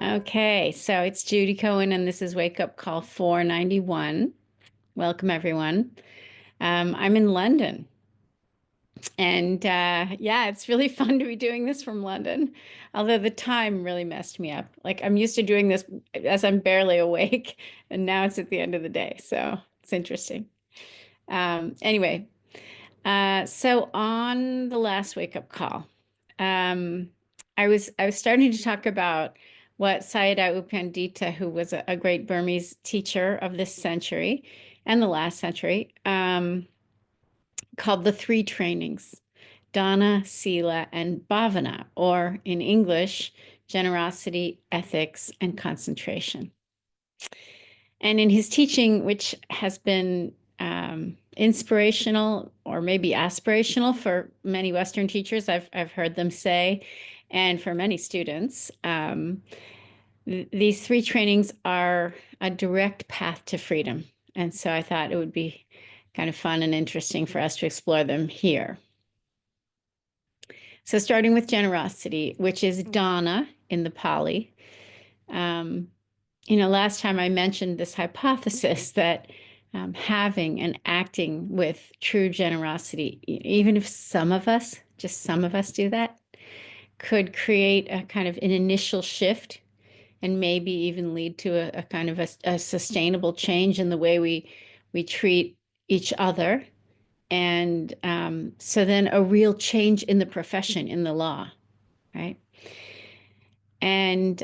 Okay, so it's Judy Cohen, and this is Wake Up Call 491. Welcome, everyone. I'm in London, and yeah, it's really fun to be doing this from London, although the time really messed me up. Like, I'm used to doing this as I'm barely awake, and now it's at the end of the day, so it's interesting. Anyway, so on the last wake up call, um, I was starting to talk about what Sayadaw U Pandita, who was a great Burmese teacher of this century and the last century, called the three trainings, Dana, Sila, and Bhavana, or in English, generosity, ethics, and concentration. And in his teaching, which has been inspirational or maybe aspirational for many Western teachers, I've heard them say, and for many students, these three trainings are a direct path to freedom. And so I thought it would be kind of fun and interesting for us to explore them here. So starting with generosity, which is dana in the Pali. Um, last time I mentioned this hypothesis that having and acting with true generosity, even if some of us, just some of us do that, could create a kind of an initial shift and maybe even lead to a kind of a sustainable change in the way we treat each other. And so then a real change in the profession, in the law, right? And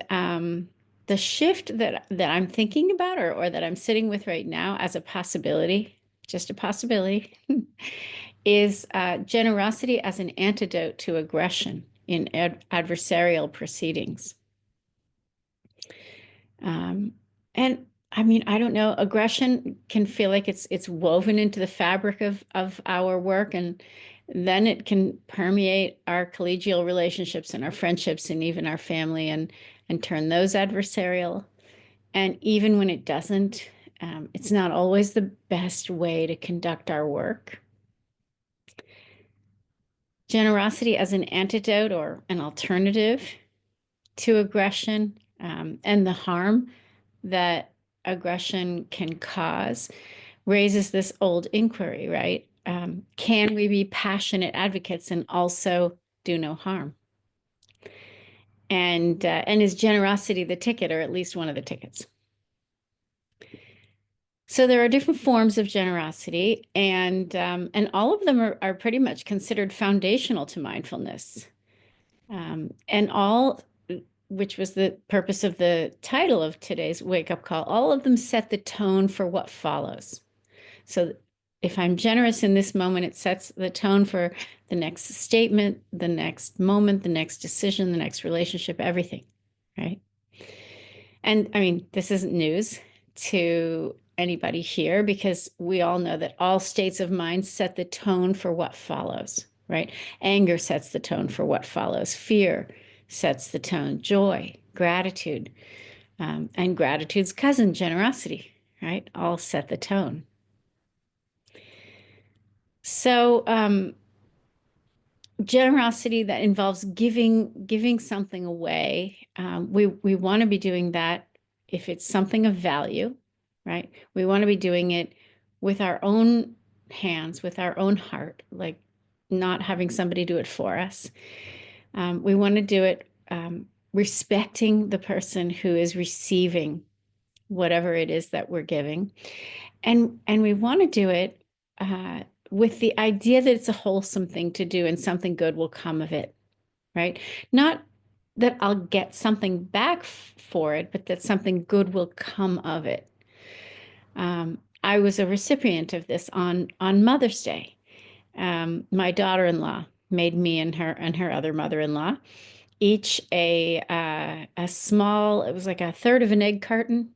the shift that I'm thinking about or that I'm sitting with right now as a possibility, just a possibility, is generosity as an antidote to aggression in adversarial proceedings. And I mean, I don't know, aggression can feel like it's woven into the fabric of our work, and then it can permeate our collegial relationships and our friendships and even our family and turn those adversarial. And even when it doesn't, it's not always the best way to conduct our work. Generosity as an antidote or an alternative to aggression, and the harm that aggression can cause raises this old inquiry, right? Can we be passionate advocates and also do no harm? And is generosity the ticket, or at least one of the tickets? So there are different forms of generosity, and all of them are pretty much considered foundational to mindfulness, and all, which was the purpose of the title of today's wake up call. All of them set the tone for what follows. So if I'm generous in this moment, it sets the tone for the next statement, the next moment, the next decision, the next relationship, everything, right? And I mean, this isn't news to anybody here because we all know that all states of mind set the tone for what follows, right? Anger sets the tone for what follows. Fear sets the tone. Joy, gratitude, and gratitude's cousin, generosity, right? All set the tone. So, generosity that involves giving something away. We want to be doing that if it's something of value, right? We want to be doing it with our own hands, with our own heart, like not having somebody do it for us. We want to do it respecting the person who is receiving whatever it is that we're giving, and we want to do it with the idea that it's a wholesome thing to do and something good will come of it, right? Not that I'll get something back for it, but that something good will come of it. I was a recipient of this on Mother's Day. My daughter-in-law made me and her other mother-in-law each a small. It was like a third of an egg carton,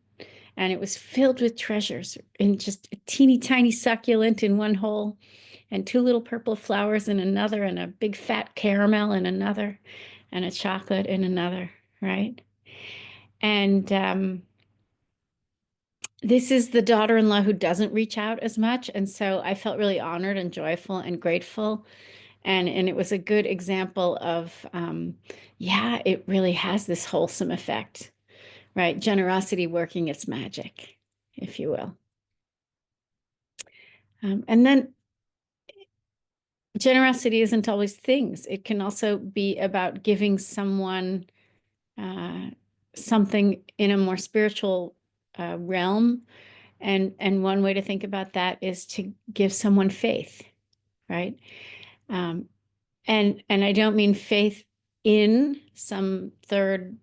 and it was filled with treasures and just a teeny tiny succulent in one hole and two little purple flowers in another and a big fat caramel in another and a chocolate in another, right? And this is the daughter-in-law who doesn't reach out as much. And so I felt really honored and joyful and grateful. And it was a good example of, yeah, it really has this wholesome effect. right? Generosity working its magic, if you will. And then generosity isn't always things. It can also be about giving someone uh, something in a more spiritual realm. And one way to think about that is to give someone faith, right? Um, and I don't mean faith in some third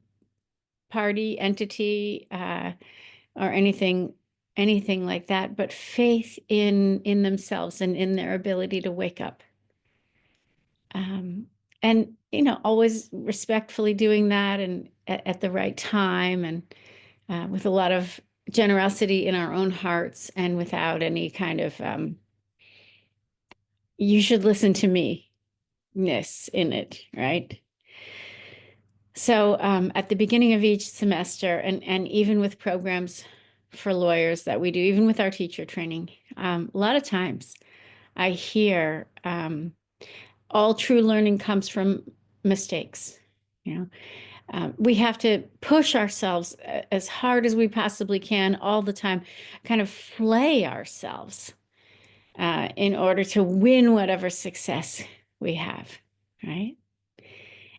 party entity or anything like that, but faith in themselves and in their ability to wake up. And always respectfully doing that and at the right time and with a lot of generosity in our own hearts and without any kind of you should listen to me ness in it, right? So at the beginning of each semester, and even with programs for lawyers that we do, even with our teacher training, a lot of times I hear all true learning comes from mistakes. You know, we have to push ourselves as hard as we possibly can all the time, kind of flay ourselves in order to win whatever success we have, right?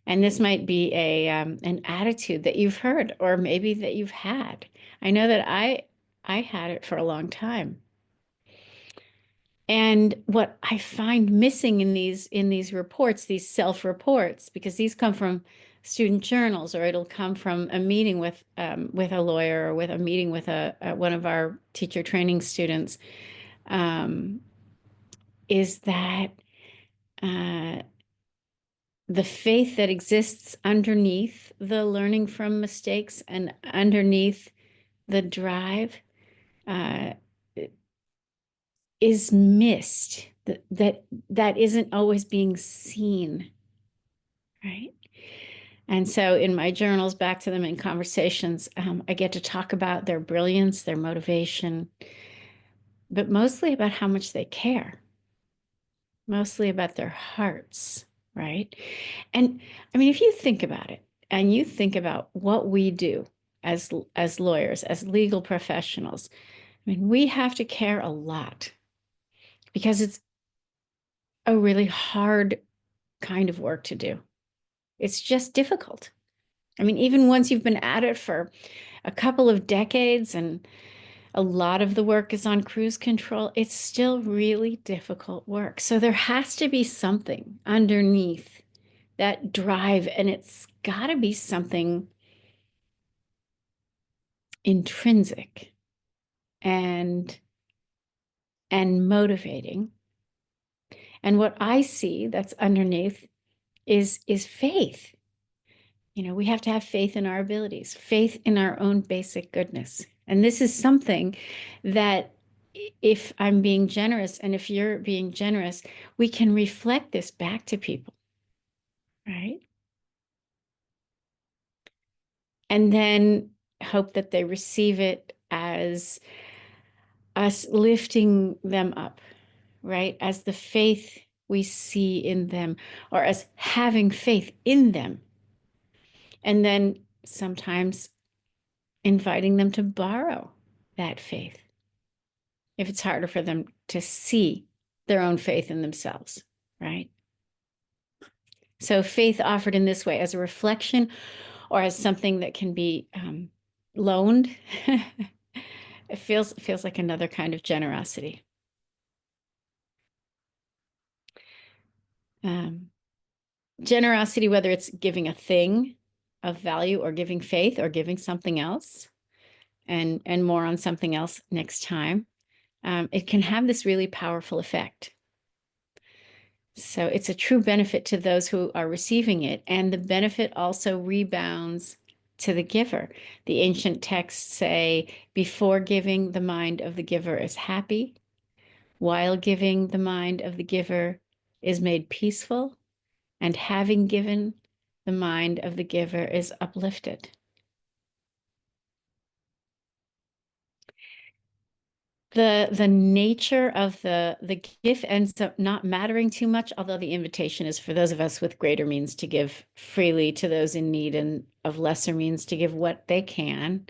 And this might be an attitude that you've heard, or maybe that you've had. I know that I had it for a long time. And what I find missing in these reports, these self-reports, because these come from student journals, or it'll come from a meeting with a lawyer, or with a meeting with one of our teacher training students, is that uh, the faith that exists underneath the learning from mistakes and underneath the drive uh, is missed. That isn't always being seen, right? And so in my journals, back to them in conversations, I get to talk about their brilliance, their motivation, but mostly about how much they care, mostly about their hearts, right? And I mean, if you think about it, and you think about what we do as lawyers, as legal professionals, I mean, we have to care a lot because it's a really hard kind of work to do. It's just difficult. I mean, even once you've been at it for a couple of decades and a lot of the work is on cruise control, it's still really difficult work. So there has to be something underneath that drive, and it's got to be something intrinsic and motivating. And what I see that's underneath is faith. We have to have faith in our abilities, faith in our own basic goodness. And this is something that, if I'm being generous and if you're being generous, we can reflect this back to people, right? And then hope that they receive it as us lifting them up, right? As the faith we see in them, or as having faith in them. And then sometimes inviting them to borrow that faith if it's harder for them to see their own faith in themselves, right? So faith offered in this way as a reflection or as something that can be loaned, it feels like another kind of generosity. Generosity, whether it's giving a thing of value or giving faith or giving something else, and more on something else next time, it can have this really powerful effect. So it's a true benefit to those who are receiving it, and the benefit also rebounds to the giver. The ancient texts say, before giving, the mind of the giver is happy. While giving, the mind of the giver is made peaceful. And having given, the mind of the giver is uplifted. The nature of the gift ends up not mattering too much, although the invitation is for those of us with greater means to give freely to those in need, and of lesser means to give what they can,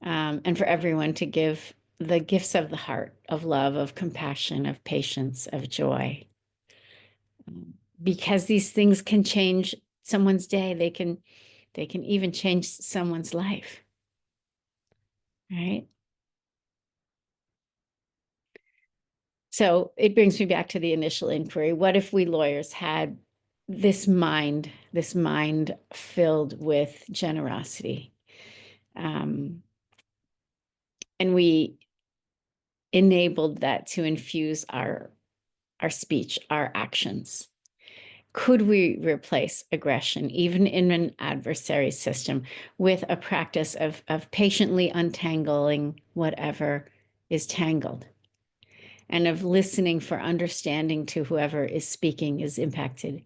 and for everyone to give the gifts of the heart, of love, of compassion, of patience, of joy. Because these things can change someone's day. They can even change someone's life, right? So it brings me back to the initial inquiry. What if we lawyers had this mind filled with generosity? And we enabled that to infuse our speech, our actions. Could we replace aggression, even in an adversary system, with a practice of patiently untangling whatever is tangled, and of listening for understanding to whoever is speaking, is impacted,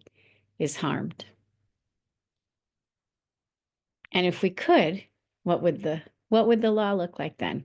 is harmed? And if we could, what would the law look like then?